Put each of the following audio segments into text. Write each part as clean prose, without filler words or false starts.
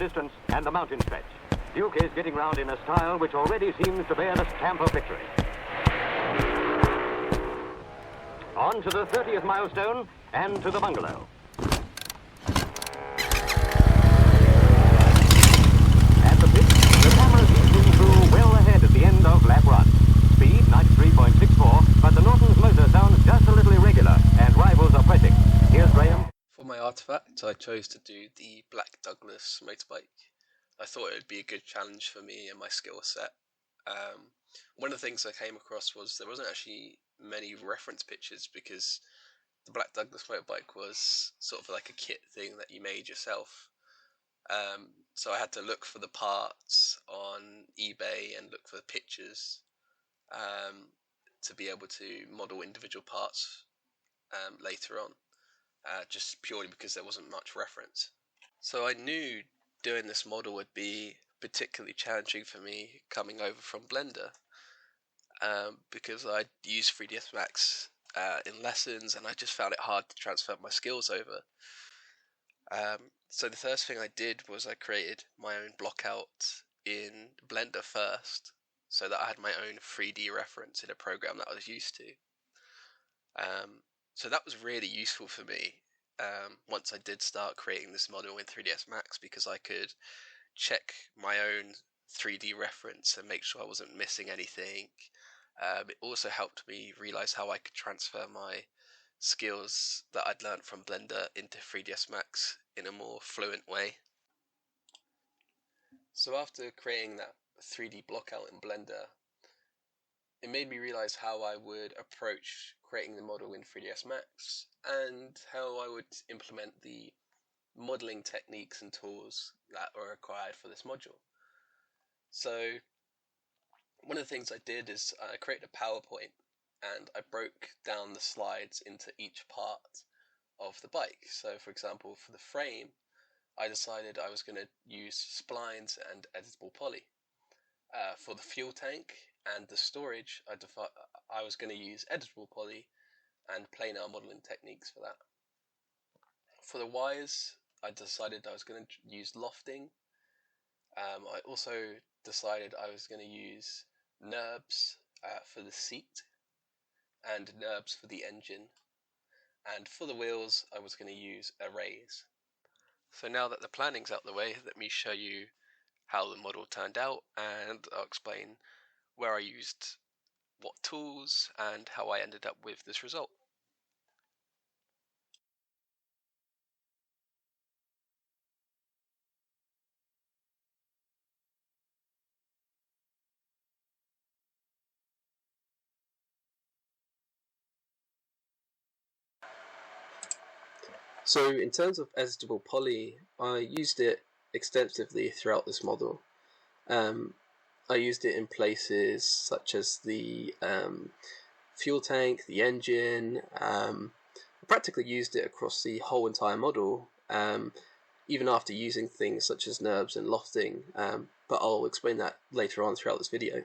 distance and the mountain stretch. Duke is getting round in a style which already seems to bear the stamp of victory. On to the 30th milestone and to the bungalow. At the pitch, the camera sees him through well ahead at the end of lap run. Speed 93.64, but the Norton's motor sounds just a little irregular, and rivals are pressing. Here's Graham. For my artifact, I chose to do the Black Douglas motorbike. I thought it would be a good challenge for me and my skill set. One of the things I came across was there wasn't actually many reference pictures because the Black Douglas motorbike was sort of like a kit thing that you made yourself. So I had to look for the parts on eBay and look for the pictures to be able to model individual parts later on, just purely because there wasn't much reference. So I knew doing this model would be particularly challenging for me coming over from Blender, because I'd used 3ds Max in lessons and I just found it hard to transfer my skills over. So the first thing I did was I created my own blockout in Blender first, so that I had my own 3D reference in a program that I was used to. So that was really useful for me once I did start creating this model in 3ds Max, because I could check my own 3D reference and make sure I wasn't missing anything. It also helped me realize how I could transfer my skills that I'd learned from Blender into 3ds Max in a more fluent way. So after creating that 3D blockout in Blender, it made me realize how I would approach creating the model in 3ds Max and how I would implement the modeling techniques and tools that were required for this module. So one of the things I did is I created a PowerPoint and I broke down the slides into each part of the bike. So for example, for the frame, I decided I was going to use splines and editable poly. For the fuel tank and the storage, I was going to use editable poly and planar modeling techniques for that. For the wires, I decided I was going to use lofting. I also decided I was going to use NURBS for the seat and NURBS for the engine. And for the wheels, I was going to use arrays. So now that the planning's out the way, let me show you how the model turned out, and I'll explain where I used what tools and how I ended up with this result. So in terms of editable poly, I used it extensively throughout this model. I used it in places such as the fuel tank, the engine. I practically used it across the whole entire model, even after using things such as NURBS and lofting, but I'll explain that later on throughout this video.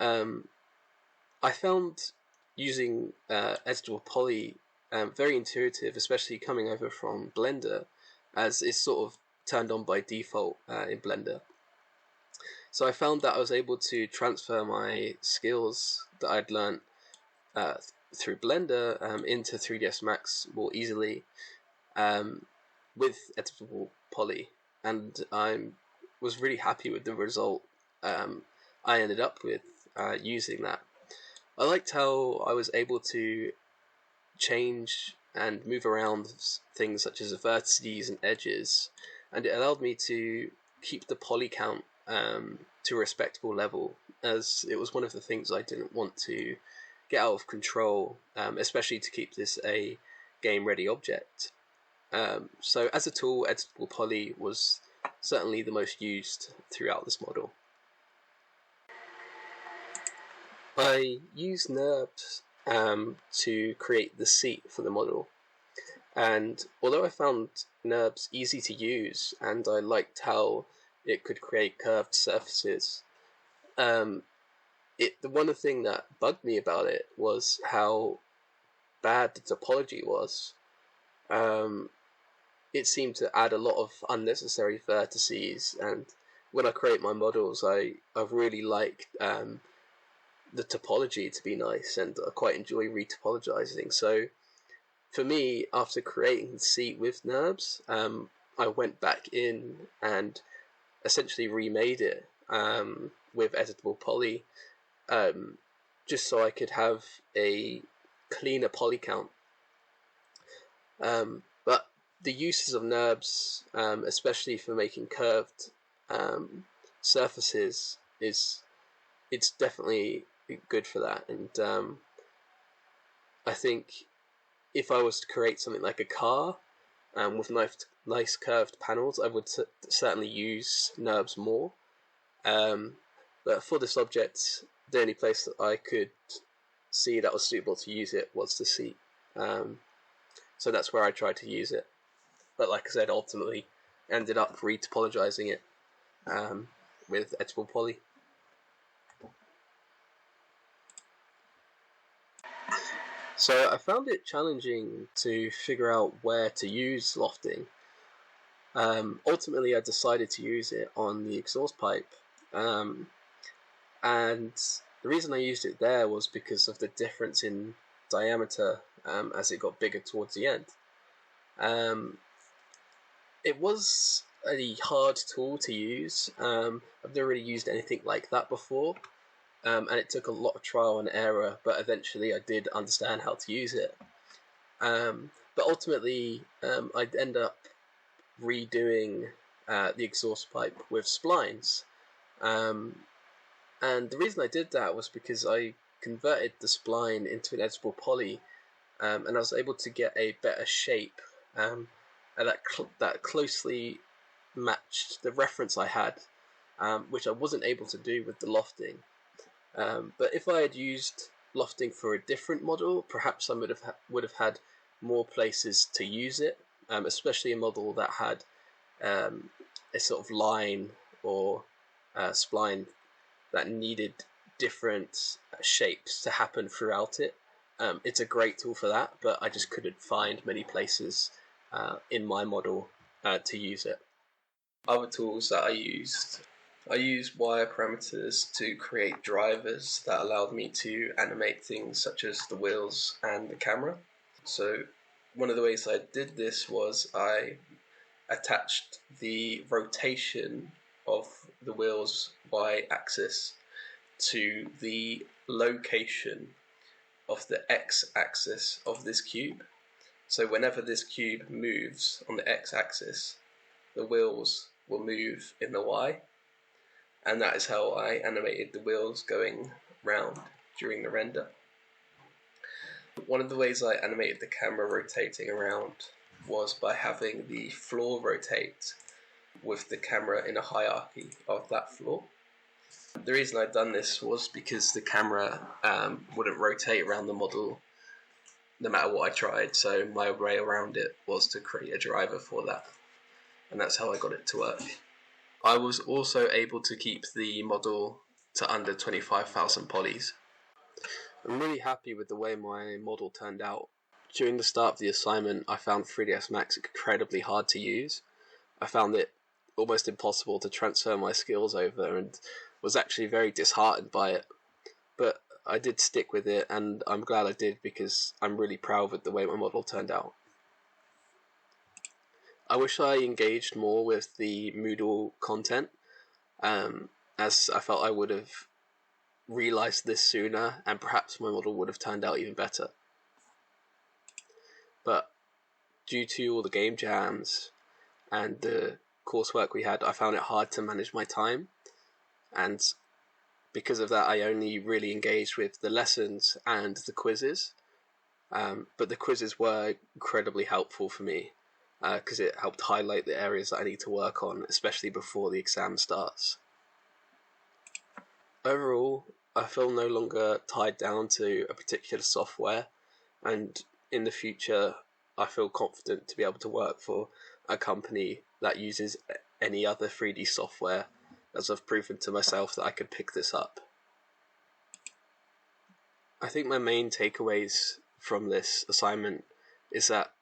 I found using editable poly very intuitive, especially coming over from Blender, as it's sort of turned on by default in Blender. So I found that I was able to transfer my skills that I'd learned through Blender into 3ds Max more easily with editable poly, and I was really happy with the result I ended up with using that. I liked how I was able to change and move around things such as vertices and edges, and it allowed me to keep the poly count to a respectable level, as it was one of the things I didn't want to get out of control, especially to keep this a game ready object. So as a tool, editable poly was certainly the most used throughout this model. I used NURBS to create the seat for the model, and although I found NURBS easy to use and I liked how it could create curved surfaces, the one thing that bugged me about it was how bad the topology was. it seemed to add a lot of unnecessary vertices, and when I create my models, I really like the topology to be nice, and I quite enjoy retopologizing. So for me, after creating the seat with NURBS, I went back in and essentially remade it with editable poly, just so I could have a cleaner poly count. But the uses of NURBS, especially for making curved surfaces, it's definitely good for that. And I think if I was to create something like a car with nice curved panels, I would certainly use NURBS more. But for this object, the only place that I could see that was suitable to use it was the seat. So that's where I tried to use it. But like I said, ultimately ended up retopologizing it with editable poly. So I found it challenging to figure out where to use lofting. Ultimately, I decided to use it on the exhaust pipe. And the reason I used it there was because of the difference in diameter as it got bigger towards the end. It was a hard tool to use. I've never really used anything like that before. And it took a lot of trial and error, but eventually I did understand how to use it. But ultimately, I'd end up redoing the exhaust pipe with splines. And the reason I did that was because I converted the spline into an editable poly, and I was able to get a better shape, and that closely matched the reference I had, which I wasn't able to do with the lofting. But if I had used lofting for a different model, perhaps I would have had more places to use it, especially a model that had a sort of line or spline that needed different shapes to happen throughout it. It's a great tool for that, but I just couldn't find many places in my model to use it. Other tools that I used wire parameters to create drivers that allowed me to animate things such as the wheels and the camera. So one of the ways I did this was I attached the rotation of the wheels y-axis to the location of the x-axis of this cube. So whenever this cube moves on the x-axis, the wheels will move in the y, and that is how I animated the wheels going round during the render. One of the ways I animated the camera rotating around was by having the floor rotate with the camera in a hierarchy of that floor. The reason I'd done this was because the camera wouldn't rotate around the model no matter what I tried, so my way around it was to create a driver for that, and that's how I got it to work. I was also able to keep the model to under 25,000 polys. I'm really happy with the way my model turned out. During the start of the assignment, I found 3ds Max incredibly hard to use. I found it almost impossible to transfer my skills over and was actually very disheartened by it. But I did stick with it, and I'm glad I did because I'm really proud with the way my model turned out. I wish I engaged more with the Moodle content, as I felt I would have realised this sooner and perhaps my model would have turned out even better. But due to all the game jams and the coursework we had, I found it hard to manage my time, and because of that I only really engaged with the lessons and the quizzes, but the quizzes were incredibly helpful for me because it helped highlight the areas that I need to work on, especially before the exam starts. Overall, I feel no longer tied down to a particular software, and in the future I feel confident to be able to work for a company that uses any other 3D software, as I've proven to myself that I could pick this up. I think my main takeaways from this assignment is that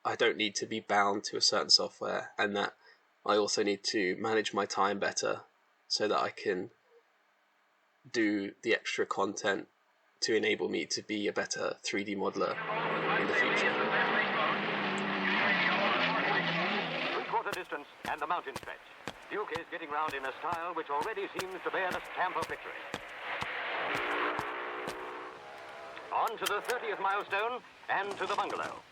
I don't need to be bound to a certain software, and that I also need to manage my time better so that I can do the extra content to enable me to be a better 3D modeler in the future. Three-quarter distance and the mountain stretch. Duke is getting round in a style which already seems to bear the stamp of victory. On to the 30th milestone and to the bungalow.